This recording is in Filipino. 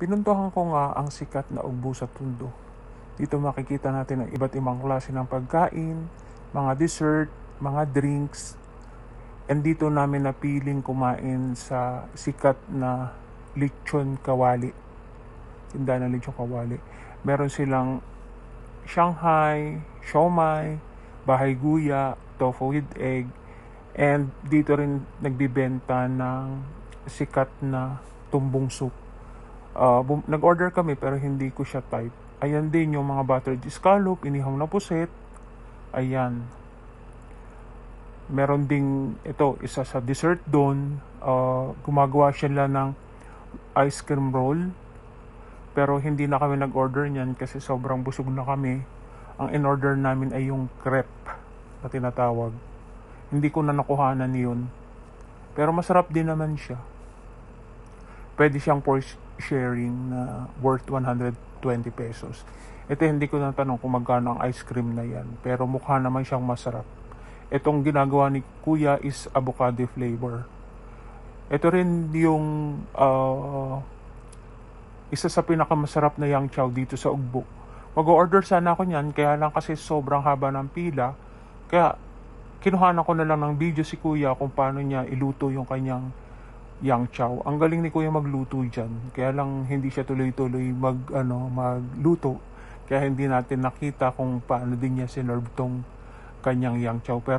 Pinuntahan ko nga ang sikat na ugbo sa Tondo. Dito makikita natin ang iba't ibang klase ng pagkain, mga dessert, mga drinks. And dito namin napiling kumain sa sikat na lechon kawali. Tindahan ng lechon kawali. Meron silang Shanghai, siomai, bahay guya, tofu with egg. And dito rin nagbibenta ng sikat na tumbong soup. Nag-order kami pero hindi ko siya type. Ayan din yung mga buttered scallop, inihaw na puset. Ayan. Meron ding ito, isa sa dessert doon. Gumagawa sila ng ice cream roll. Pero hindi na kami nag-order niyan kasi sobrang busog na kami. Ang in-order namin ay yung crepe na tinatawag. Hindi ko na nakuhanan yun. Pero masarap din naman siya. Pwede siyang for sharing na worth 120 pesos. Ito hindi ko natanong kung magkano ang ice cream na yan. Pero mukha naman siyang masarap. Itong ginagawa ni Kuya is avocado flavor. Ito rin yung isa sa pinakamasarap na yang chow dito sa Ugbo. Mag-order sana ako niyan, kaya lang kasi sobrang haba ng pila. Kaya kinuhanan ko na lang ng video si Kuya kung paano niya iluto yung kanyang yang chow. Ang galing ni Kuya magluto dyan. Kaya lang hindi siya tuloy-tuloy magluto. Kaya hindi natin nakita kung paano din niya sinerve tong kanyang yang chow. Pero